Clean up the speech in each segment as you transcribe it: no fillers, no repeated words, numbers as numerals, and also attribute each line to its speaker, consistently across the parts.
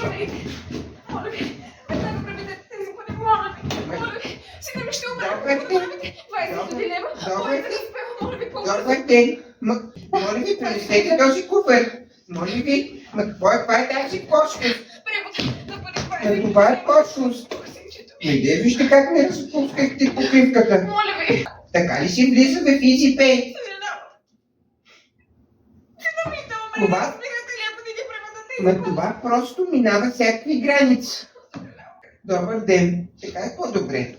Speaker 1: Моля ви, веднага преведете тези пари, моля ви. Сега ми ще умрем. Моля ви, 20 000 лева. Моля ви, да успева, моля ви, по-бързо.
Speaker 2: Добър ден. Моля ви, пренесете този куфър. Моля ви, каква е тази почтност?
Speaker 1: Превод на пари,
Speaker 2: Това е почтност. Не вижте как не разпускахте покривката.
Speaker 1: Моля ви.
Speaker 2: Така ли се влиза в EasyPay?
Speaker 1: Съжалявам. Сина ми ще умре,
Speaker 2: Това-
Speaker 1: разбирате ли, ако не ги преведат тези
Speaker 2: Това просто минава всякакви граници. Добър ден. Така е по-добре.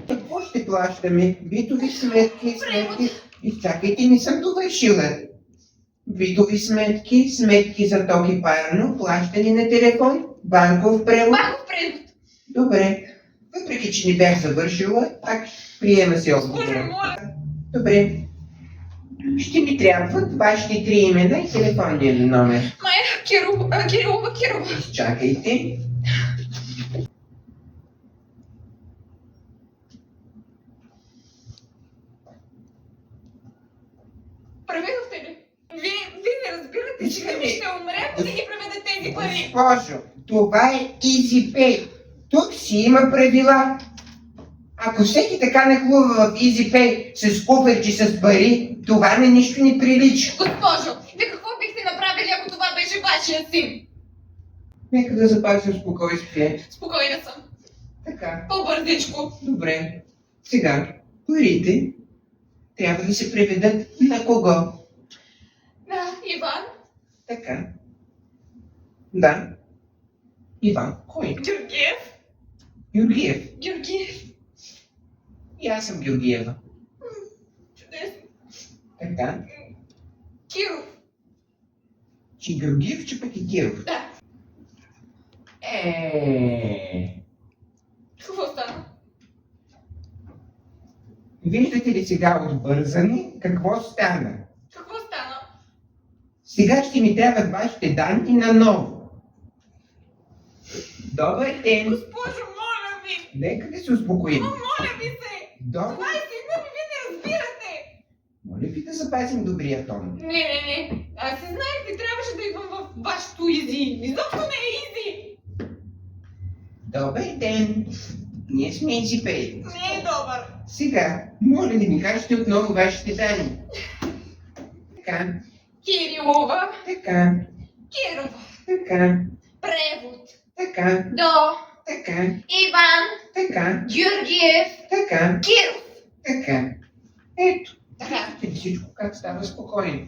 Speaker 2: Какво ще плащаме? Битови сметки. Изчакайте, не съм довършила. Битови сметки, сметки за ток и парно, плащане на телефон, банков превод.
Speaker 1: Банков превод.
Speaker 2: Добре. Въпреки, че не бях завършила, пак приема се
Speaker 1: Боже,
Speaker 2: отговора.
Speaker 1: моля.
Speaker 2: Добре. Ще ми трябват вашите 3 имена и телефонния номер.
Speaker 1: Майя Кирилова.
Speaker 2: Чакайте.
Speaker 1: Преведохте ли? Вие не разбирате, че ми ще умре, ако не ги преведат тези пари.
Speaker 2: Госпожо, това е EasyPay. Тук си има правила. Ако всеки така нахлува в EasyPay с куферчи с пари, това на нищо не прилича.
Speaker 1: Госпожо, вие какво бихте направили, ако това беше вашия син?
Speaker 2: Нека да запазим спокойствие.
Speaker 1: Спокойна съм.
Speaker 2: Така,
Speaker 1: По-бързичко.
Speaker 2: добре. Сега, парите трябва да се преведат на кого?
Speaker 1: Да, Иван.
Speaker 2: Така. Да. Иван. Кой?
Speaker 1: Георгиев.
Speaker 2: Георгиев. И аз съм Георгиева.
Speaker 1: Чудесно.
Speaker 2: Така.
Speaker 1: Киров.
Speaker 2: Че Георгиев, че пък и Киров.
Speaker 1: Да. Какво стана?
Speaker 2: Виждате ли сега отбързани какво стана?
Speaker 1: Какво стана?
Speaker 2: Сега ще ми трябват вашите данни наново. Добър ден.
Speaker 1: Госпожо, моля ви.
Speaker 2: Нека да се успокоим.
Speaker 1: Моля ви се.
Speaker 2: Добър.
Speaker 1: Това е сина ми, вие не разбирате.
Speaker 2: Моля ви да запазим добрия тон.
Speaker 1: Не. Аз се знаех, не трябваше да идвам в вашето изи. Изобщо не е изи.
Speaker 2: Добър ден. Ние сме EasyPay.
Speaker 1: Не е добър.
Speaker 2: Сега, моля да ми кажете отново вашите данни. Така,
Speaker 1: Кирилова.
Speaker 2: така,
Speaker 1: Кирова.
Speaker 2: така,
Speaker 1: Превод.
Speaker 2: така,
Speaker 1: До.
Speaker 2: така,
Speaker 1: Иван.
Speaker 2: така,
Speaker 1: Георгиев.
Speaker 2: така,
Speaker 1: Киров.
Speaker 2: така. Ето,
Speaker 1: Така.
Speaker 2: виждате всичко как става спокойно.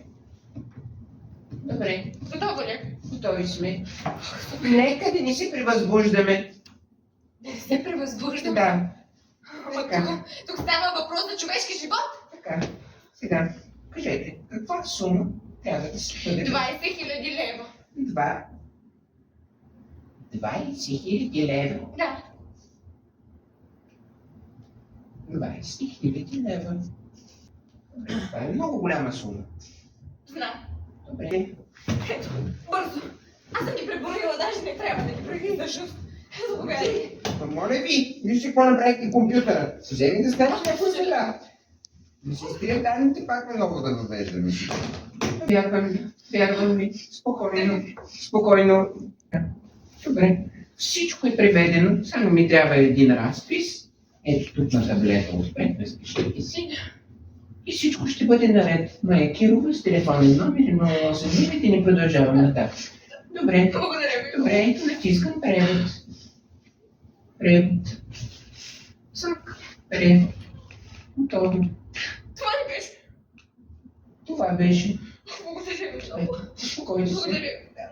Speaker 2: Добре,
Speaker 1: Готово ли?
Speaker 2: готови сме. Нека да не се превъзбуждаме.
Speaker 1: Да се превъзбуждам.
Speaker 2: Да,
Speaker 1: Ама тук става въпрос за човешки живот.
Speaker 2: така. Сега, кажете, каква сума трябва да се бъде?
Speaker 1: 20 000 лева.
Speaker 2: 20 000 лева.
Speaker 1: Да.
Speaker 2: 20 000 лева. Добре, това е много голяма сума.
Speaker 1: Знам.
Speaker 2: Добре.
Speaker 1: Ето, бързо. Аз съм ги преброила, даже не трябва да ги превиждаш. Заповядай.
Speaker 2: Моля ви, вижте какво направихте компютъра. Вземи да станеш някой сега. Да се изтрия данните, пак на ново да въвеждаме. Вярвам ви. Спокойно. Добре. Всичко е преведено, само ми трябва един разпис. Ето тук на таблета успех, разпишете си. И всичко ще бъде наред. Майя Кирова с телефонен номер 089 и не продължавам нататък. Добре.
Speaker 1: Благодаря ви.
Speaker 2: Добре, натискам превод. Превод. Превод. Готово.
Speaker 1: Това ли беше?
Speaker 2: Това беше.
Speaker 1: Благодаря ви много.
Speaker 2: Успокойте се.
Speaker 1: Благодаря ви.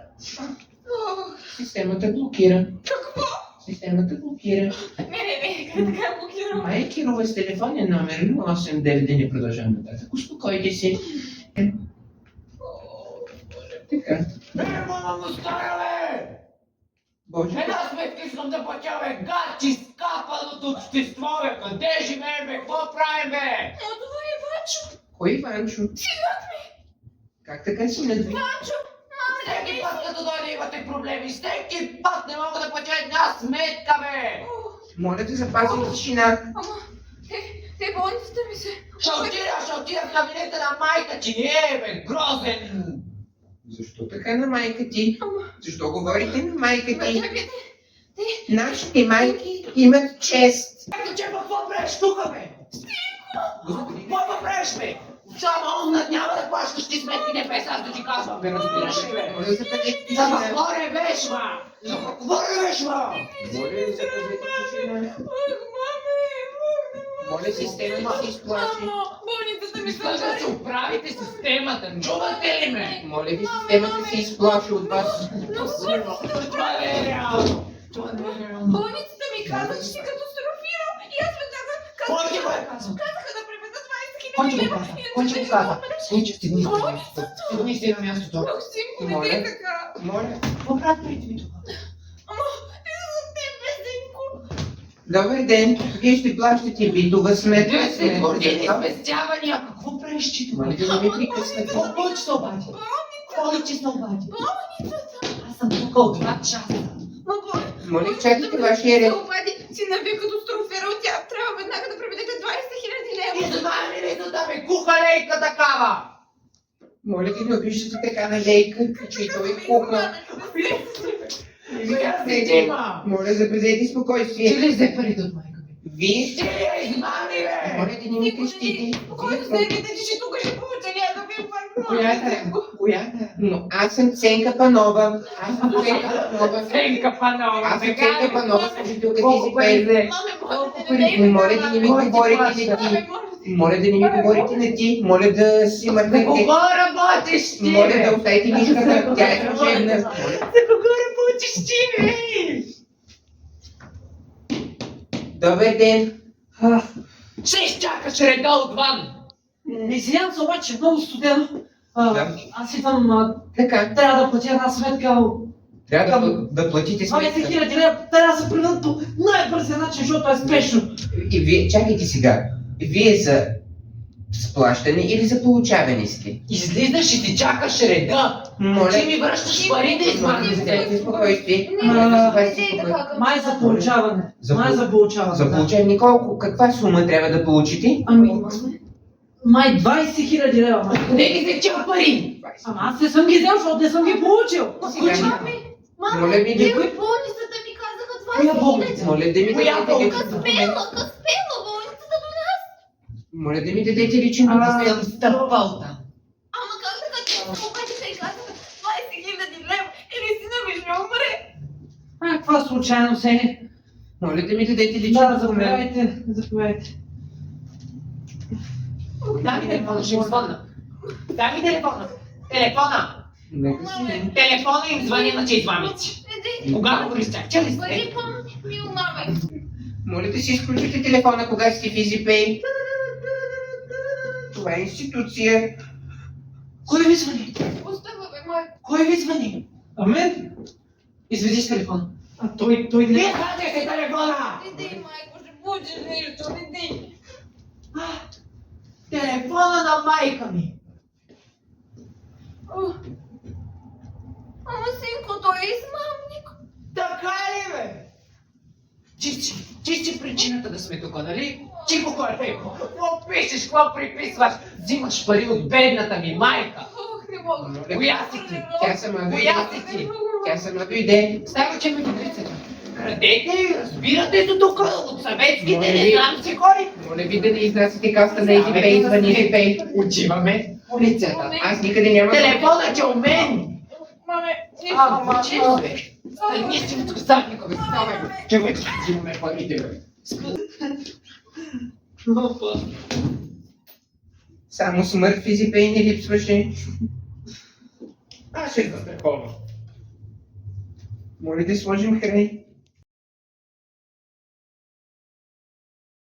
Speaker 1: Ох,
Speaker 2: Системата блокира.
Speaker 1: какво?
Speaker 2: Системата блокира.
Speaker 1: Не, как така блокирам?
Speaker 2: Майя Кирова с телефонен номер 089 да не продължавам нататък. Успокойте се. Така.
Speaker 3: Мамо, старале!
Speaker 2: Боже.
Speaker 3: Една сметка искам да платя, бе! Гачи, скапаното общество, бе! Къде живеем, бе? Какво правим, бе?
Speaker 1: Но това е Ванчо.
Speaker 2: Кой Ванчо?
Speaker 1: Синът ми.
Speaker 2: Как така си надви?
Speaker 1: Ванчо.
Speaker 3: Всеки път, като дойде, имате проблеми. Всеки път не мога да платя една сметка, бе!
Speaker 2: Моля да запазим тишина.
Speaker 1: Ама, те болницата ми се...
Speaker 3: Ще отида в кабинета на майка ти, бе! Грозен!
Speaker 2: Защо така на майка ти?
Speaker 1: Ама,
Speaker 2: Защо говорите на майка ти?
Speaker 1: чакайте.
Speaker 2: Нашите майки имат чест.
Speaker 3: Ето че какво правиш тука, бе? Какво правиш, бе? Само умнат няма да плащаш ти сметките без аз да ти казвам, бе, разбираш ли, бе?
Speaker 2: Моля, запазете
Speaker 3: За
Speaker 2: тишина.
Speaker 3: какво ревеш, ма? За какво ревеш, ма?
Speaker 2: Моля, запазете тишина.
Speaker 1: Ох, маме,
Speaker 2: Моля, системата се изплаши.
Speaker 1: Мамо, болницата ми
Speaker 3: Искаш да се оправите системата, чувате ли ме?
Speaker 2: Моля ви, системата се изплаши от вас.
Speaker 3: Това не е реално. Това не е реално.
Speaker 1: Болницата ми каза, че си катастрофира и аз веднага
Speaker 3: Кой ти го е казал?
Speaker 1: казаха да преведа 20
Speaker 3: Кой ти
Speaker 1: хиляди
Speaker 3: го
Speaker 1: лева.
Speaker 3: каза?
Speaker 1: Иначе
Speaker 3: Кой ти
Speaker 1: ще
Speaker 3: го каза?
Speaker 1: умреш.
Speaker 3: Кой че стигни на
Speaker 1: Болницата.
Speaker 3: мястото? Стигни си на мястото.
Speaker 1: Ох, синко, не
Speaker 2: Моля.
Speaker 1: дей така.
Speaker 2: Моля.
Speaker 3: Какво правят парите ми тук?
Speaker 1: Ама, те са за теб, синко.
Speaker 2: Добър ден. Вие ще плащате битова сметка.
Speaker 3: 10 години спестявания. Какво правиш, че тук?
Speaker 2: Моля да не ми прекъснете.
Speaker 3: Какво ли че се обади? Какво ли че се обади?
Speaker 1: Болницата.
Speaker 3: Аз съм тук от 2 часа.
Speaker 2: Моля, чакайте вашия ред.
Speaker 1: Обади, сина ви е катастрофирал, тя трябва веднага да преведете 20 хиляди
Speaker 3: И
Speaker 1: лева.
Speaker 3: знае ли да бе куха лейка такава?
Speaker 2: Моля ви, не обиждате така на лейка, че и той куха.
Speaker 3: Коя си тима?
Speaker 2: Моля, запазете
Speaker 3: Ти
Speaker 2: спокойствие.
Speaker 3: ли взе парите от майка ми?
Speaker 2: Вие
Speaker 3: Ти ли я измами, бе?
Speaker 2: моля да не ми крещите.
Speaker 1: Спокойно знаете, че тук ще получа някакви инфаркт.
Speaker 3: Коя е?
Speaker 2: Но аз съм Ценка Панова. Аз съм Ценка Панова.
Speaker 3: Сенка Панова.
Speaker 2: Аз съм Ценка Панова, служителка
Speaker 3: Колко
Speaker 2: ти
Speaker 3: пари
Speaker 2: си
Speaker 3: взе?
Speaker 1: Маме, моля,
Speaker 2: Моля да не ми
Speaker 3: Кой ти
Speaker 2: говорите
Speaker 3: плаща?
Speaker 2: на ти.
Speaker 1: Маме,
Speaker 2: Моля да не ми говорите на ти. Моля да си
Speaker 3: За
Speaker 2: махнете.
Speaker 3: кого работиш ти,
Speaker 2: Моля
Speaker 3: бе?
Speaker 2: да оставите мишката. Тя е служебна.
Speaker 3: За кого работиш ти, бе?
Speaker 2: Добър ден.
Speaker 3: Ще изчакаш реда отвън.
Speaker 4: Извинявам се, обаче много студено.
Speaker 2: Да.
Speaker 4: Аз идвам,
Speaker 2: Така.
Speaker 4: трябва да платя една сметка.
Speaker 2: Трябва да платите
Speaker 4: 20
Speaker 2: сметка.
Speaker 4: хиляди лева, трябва да се преведат по най-бързия начин, защото е спешно.
Speaker 2: И вие, чакайте сега. Вие за сплащане или за получаване сте?
Speaker 3: Излизаш и ти чакаш реда.
Speaker 2: Моля.
Speaker 3: Ти ми връщаш парите и
Speaker 2: Моля,
Speaker 3: смани
Speaker 2: запазете спокойствие.
Speaker 1: Не,
Speaker 4: А,
Speaker 1: не дей така.
Speaker 4: Май за получаване.
Speaker 2: За
Speaker 4: Май за получаване.
Speaker 2: За
Speaker 4: да.
Speaker 2: получаване колко? Каква сума трябва да получите?
Speaker 4: Ами, май 20 хиляди лева. Май.
Speaker 3: Не ги взеха пари.
Speaker 4: Ама аз не съм ги взел, защото не съм ги получил.
Speaker 2: Сега,
Speaker 1: Маме,
Speaker 2: моля ви
Speaker 1: те
Speaker 2: да...
Speaker 1: от болницата ми казаха
Speaker 4: Коя
Speaker 1: 20
Speaker 4: болница?
Speaker 1: хиляди.
Speaker 2: Моля да ми
Speaker 3: Коя
Speaker 2: дадете
Speaker 3: болница?
Speaker 2: личен документ.
Speaker 1: Каспела, болницата до нас.
Speaker 2: Моля да ми дадете личен документ.
Speaker 3: Съм стъпал там.
Speaker 1: Ама как така ти обадиха и казаха 20 хиляди лева или сина ми ще умре?
Speaker 4: Каква случайност е?
Speaker 2: Моля да ми дадете личен
Speaker 4: Да,
Speaker 2: документ.
Speaker 4: заповядайте, заповядайте.
Speaker 3: Дай ми телефона, ще им звънна. Дай ми телефона. Телефона.
Speaker 2: Нека си.
Speaker 3: Телефона им звъни, иначе измамици.
Speaker 1: Не дей.
Speaker 3: Кога говориш с тях? Че ли
Speaker 1: Бъди
Speaker 3: сте?
Speaker 1: по-мил, маме.
Speaker 2: Моля да си изключите телефона, кога сте в EasyPay. Това е институция.
Speaker 3: Кой ви звъни?
Speaker 1: Остава, бе, майко.
Speaker 3: Кой ви звъни?
Speaker 4: Амен?
Speaker 3: Изведи с телефона.
Speaker 4: А той не...
Speaker 3: Вие хващайте телефона!
Speaker 1: Не дей, майко, ще получиш нещо, не дей.
Speaker 3: Телефона на майка ми.
Speaker 1: Ох. Ама, синко, той е измамник.
Speaker 3: Така ли, бе? Ти си причината да сме тук, нали? Чико Кортейко, какво пишеш, какво приписваш? Взимаш пари от бедната ми майка.
Speaker 1: Ох, не мога.
Speaker 3: Коя си ти?
Speaker 2: Тя сама
Speaker 3: Коя
Speaker 2: дойде.
Speaker 3: си ти?
Speaker 2: Тя сама дойде.
Speaker 3: Става, че ме грицата. Крадете ли, разбирате до тук от съветските,
Speaker 2: Моля
Speaker 3: не
Speaker 2: ви.
Speaker 3: знам си кой.
Speaker 2: Моля ви да не изнасяте каста на EasyPay, извън EasyPay.
Speaker 3: Отиваме в полицията.
Speaker 2: Аз никъде няма да...
Speaker 3: Телефонът е у мен.
Speaker 1: Маме, не
Speaker 3: А, че бе? Стани си от задника, бе. Ставай, бе. Че бе, взимаме парите, бе.
Speaker 2: Само смърт в EasyPay не липсваше.
Speaker 3: Аз ще за телефона.
Speaker 2: Моля да сложим край.